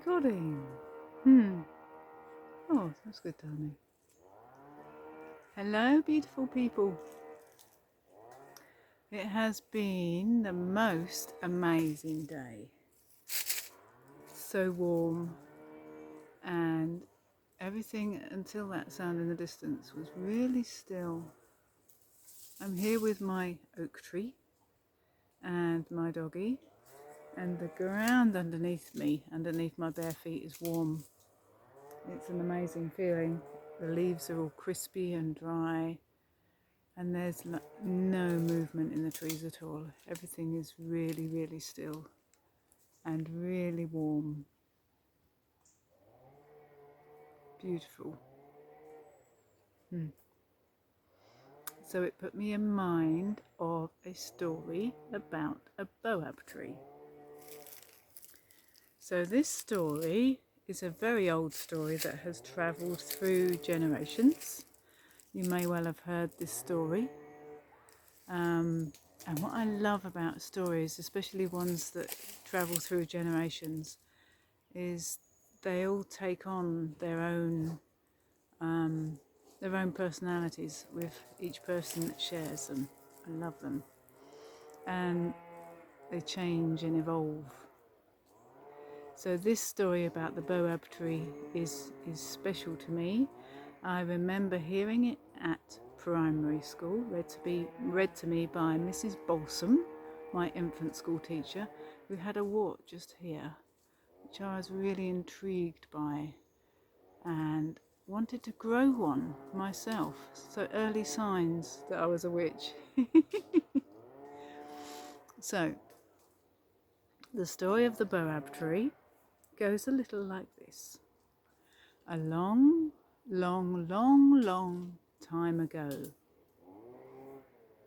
recording. Oh, that's good, darling. Hello, beautiful people. It has been the most amazing day. So warm, and everything until that sound in the distance was really still. I'm here with my oak tree and my doggy, and the ground underneath me, underneath my bare feet, is warm. It's an amazing feeling. The leaves are all crispy and dry, and there's no movement in the trees at all. Everything is really, really still and really warm. Beautiful. So it put me in mind of a story about a Boab tree. So this story is a very old story that has travelled through generations. You may well have heard this story. And what I love about stories, especially ones that travel through generations, is they all take on their own personalities with each person that shares them. I love them. And they change and evolve. So this story about the Boab tree is special to me. I remember hearing it at primary school, read to me by Mrs. Balsam, my infant school teacher, who had a wart just here, which I was really intrigued by and wanted to grow one myself. So early signs that I was a witch. So the story of the Boab tree goes a little like this. A long, long, long, long time ago,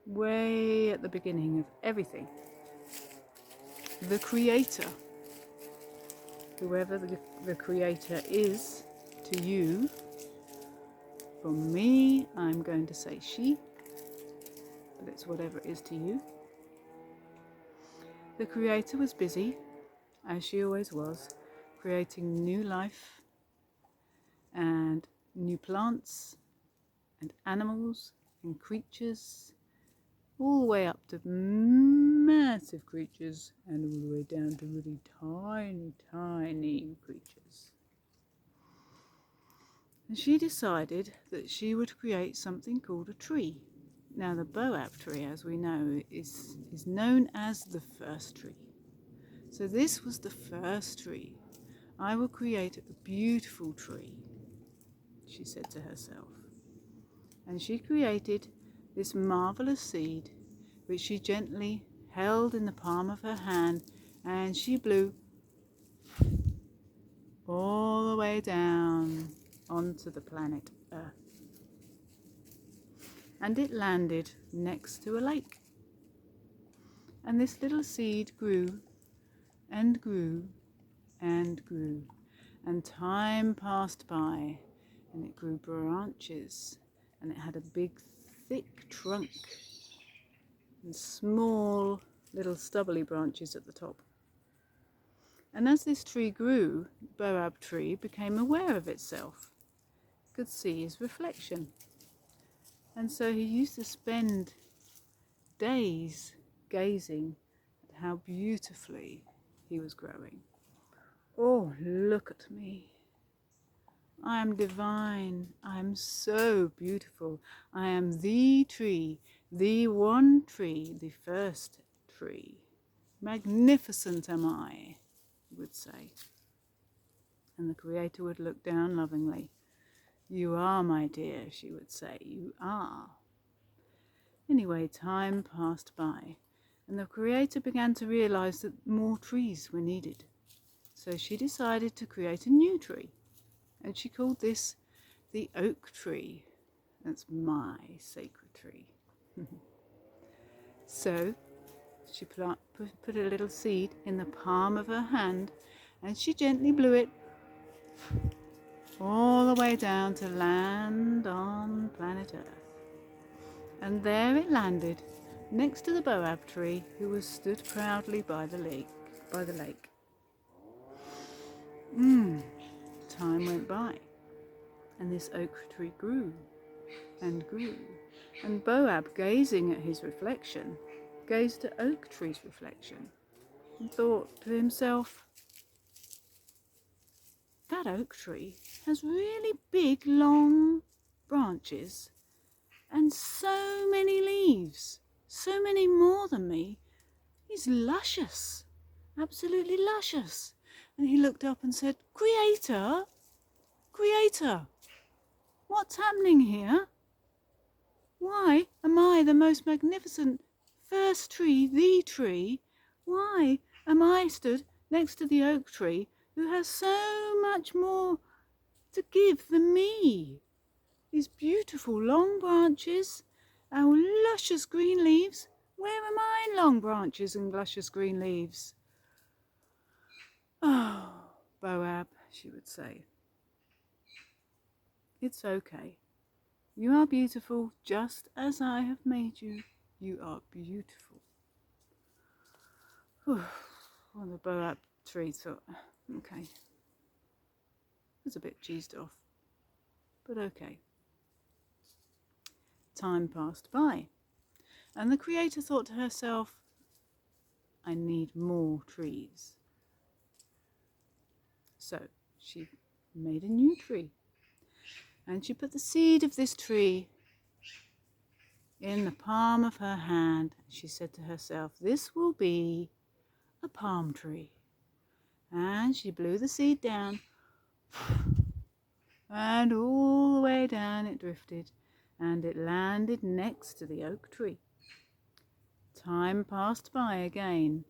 way at the beginning of everything, the Creator, whoever the Creator is to you, for me, I'm going to say she, but it's whatever it is to you. The Creator was busy, as she always was, creating new life and new plants and animals and creatures, all the way up to massive creatures and all the way down to really tiny, tiny creatures. And she decided that she would create something called a tree. Now the Boab tree, as we know, is known as the first tree. So this was the first tree. I will create a beautiful tree, she said to herself. And she created this marvelous seed, which she gently held in the palm of her hand, and she blew all the way down onto the planet Earth. And it landed next to a lake. And this little seed grew and grew and grew. And time passed by, and it grew branches, and it had a big, thick trunk and small little stubbly branches at the top. And as this tree grew, the Boab tree became aware of itself, could see his reflection. And so he used to spend days gazing at how beautifully he was growing. Oh, look at me. I am divine. I am so beautiful. I am the tree, the one tree, the first tree. Magnificent am I, he would say. And the Creator would look down lovingly. You are, my dear, she would say. You are. Anyway, time passed by, and the Creator began to realize that more trees were needed. So she decided to create a new tree, and she called this the oak tree. That's my sacred tree. So she put a little seed in the palm of her hand, and she gently blew it all the way down to land on planet Earth. And there it landed, next to the Boab tree, who was stood proudly by the lake. Time went by, and this oak tree grew and grew, and Boab, gazing at his reflection, gazed at Oak Tree's reflection, and thought to himself, that oak tree has really big, long branches, and so many leaves, so many more than me. He's luscious, absolutely luscious. And he looked up and said, Creator, Creator, what's happening here? Why am I the most magnificent first tree, the tree? Why am I stood next to the oak tree who has so much more to give than me? These beautiful long branches, our luscious green leaves. Where are my long branches and luscious green leaves? Oh, Boab, she would say, it's okay. You are beautiful just as I have made you. You are beautiful. Well, the Boab tree thought, okay. It was a bit cheesed off, but okay. Time passed by, and the Creator thought to herself, I need more trees. So she made a new tree, and she put the seed of this tree in the palm of her hand. She said to herself, this will be a palm tree. And she blew the seed down, and all the way down it drifted, and it landed next to the oak tree. Time passed by again,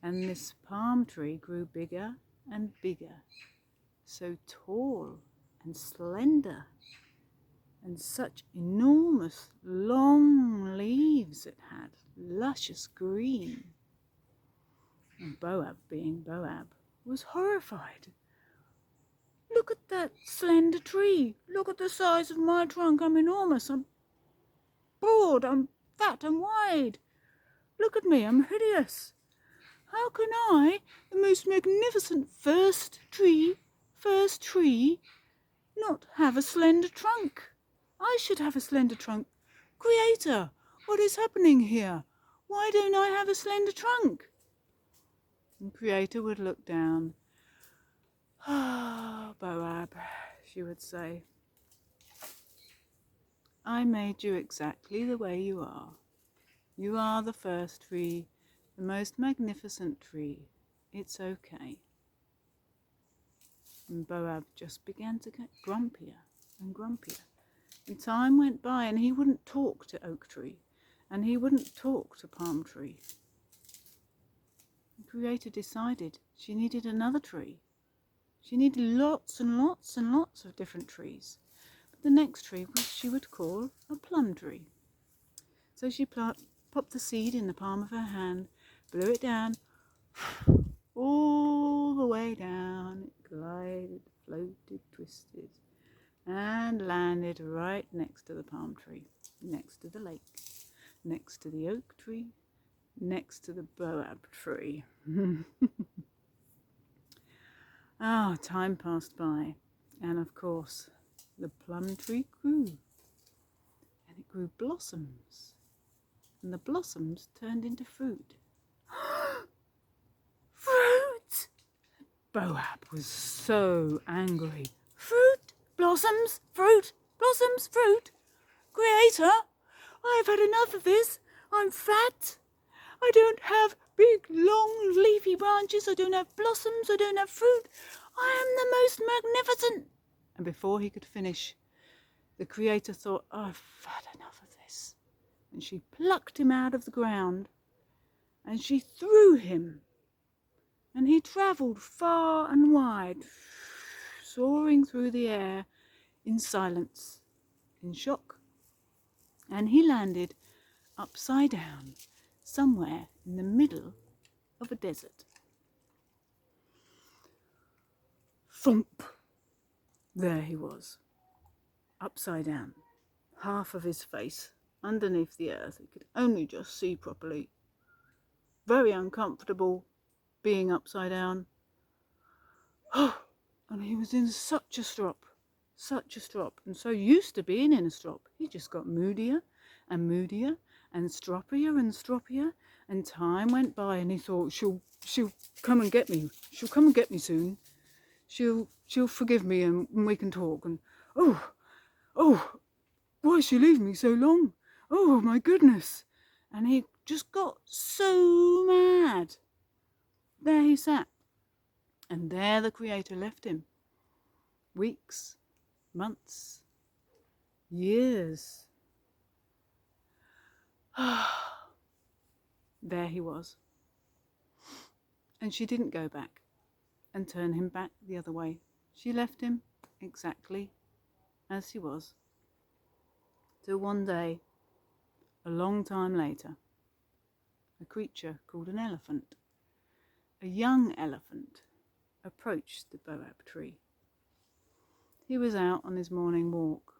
and this palm tree grew bigger and bigger, so tall and slender, and such enormous long leaves it had, luscious green. And Boab, being Boab, was horrified. Look at that slender tree. Look at the size of my trunk. I'm enormous. I'm broad. I'm fat and wide. Look at me. I'm hideous. How can I, the most magnificent first tree, not have a slender trunk? I should have a slender trunk. Creator, what is happening here? Why don't I have a slender trunk? And Creator would look down. Ah, Boab, she would say, I made you exactly the way you are. You are the first tree, the most magnificent tree. It's okay. And Boab just began to get grumpier and grumpier. And time went by, and he wouldn't talk to Oak Tree, and he wouldn't talk to Palm Tree. The Creator decided she needed another tree. She needed lots and lots and lots of different trees. But the next tree she would call a plum tree. So she popped the seed in the palm of her hand, blew it down, all the way down. It glided, floated, twisted, and landed right next to the palm tree, next to the lake, next to the oak tree, next to the Boab tree. Time passed by, and of course the plum tree grew, and it grew blossoms, and the blossoms turned into fruit. Fruit! Boab was so angry. Fruit, blossoms, fruit, blossoms, fruit. Creator, I've had enough of this. I'm fat. I don't have big, long, leafy branches. I don't have blossoms. I don't have fruit. I am the most magnificent. And before he could finish, the Creator thought, I've had enough of this. And she plucked him out of the ground, and she threw him. And he travelled far and wide, soaring through the air in silence, in shock. And he landed upside down, somewhere in the middle of a desert. Thump! There he was, upside down, half of his face underneath the earth. He could only just see properly. Very uncomfortable being upside down. Oh, And he was in such a strop, and so used to being in a strop, he just got moodier and moodier and stroppier, and time went by, and he thought, she'll come and get me. She'll come and get me soon. She'll forgive me, and we can talk. And oh, why is she leaving me so long? Oh my goodness! And he just got so mad. There he sat, and there the Creator left him. Weeks, months, years. There he was. And she didn't go back and turn him back the other way. She left him exactly as he was. Till one day, a long time later, a creature called an elephant, a young elephant, approached the Boab tree. He was out on his morning walk,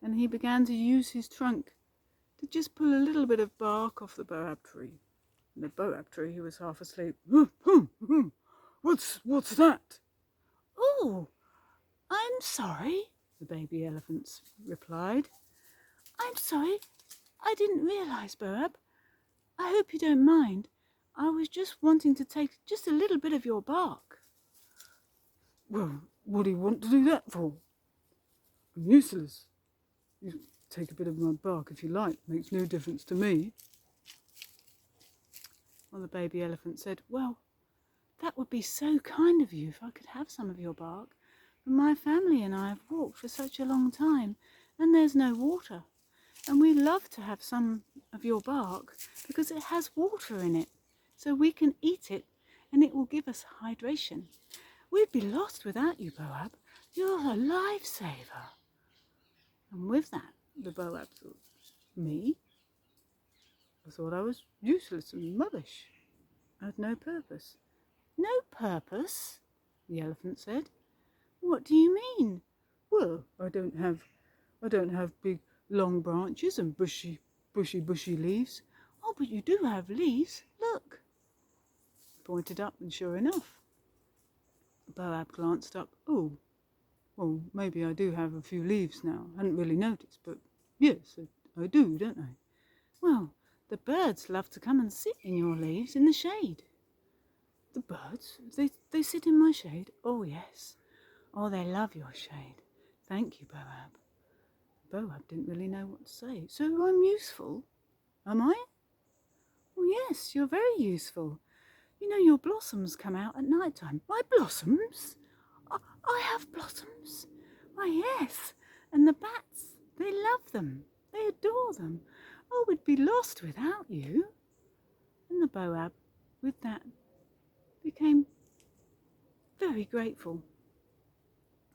and he began to use his trunk to just pull a little bit of bark off the Boab tree. In the Boab tree, he was half asleep. What's that? Oh, I'm sorry, the baby elephants replied. I'm sorry, I didn't realise, Boab. I hope you don't mind. I was just wanting to take just a little bit of your bark. Well, what do you want to do that for? I'm useless. You take a bit of my bark if you like. Makes no difference to me. Well, the baby elephant said, well, that would be so kind of you if I could have some of your bark. But my family and I have walked for such a long time, and there's no water. And we love to have some of your bark because it has water in it, so we can eat it and it will give us hydration. We'd be lost without you, Boab. You're a lifesaver. And with that, the Boab thought, me? I thought I was useless and rubbish. I had no purpose. No purpose? The elephant said. What do you mean? Well, I don't have big long branches and bushy leaves. Oh, but you do have leaves. Look. He pointed up, and sure enough, Boab glanced up. Oh, well, maybe I do have a few leaves now. I hadn't really noticed, but yes, I do, don't I? Well, the birds love to come and sit in your leaves in the shade. The birds? They sit in my shade? Oh, yes. Oh, they love your shade. Thank you, Boab. Boab didn't really know what to say. So I'm useful, am I? Oh, yes, you're very useful. You know, your blossoms come out at night time. My blossoms? I have blossoms. Why, yes. And the bats, they love them. They adore them. Oh, we'd be lost without you. And the Boab, with that, became very grateful.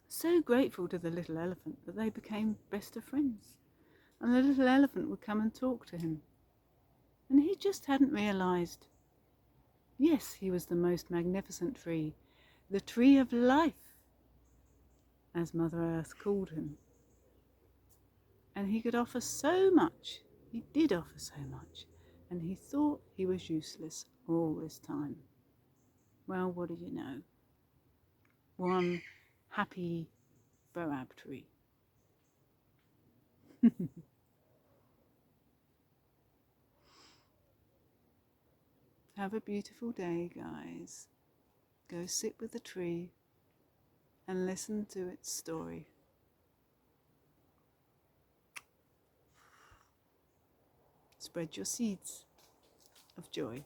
So grateful to the little elephant that they became best of friends. And the little elephant would come and talk to him. And he just hadn't realised. Yes, he was the most magnificent tree, the tree of life, as Mother Earth called him. And he could offer so much. He did offer so much. And he thought he was useless all this time. Well, what do you know? One happy Boab tree. Have a beautiful day, guys. Go sit with the tree and listen to its story. Spread your seeds of joy.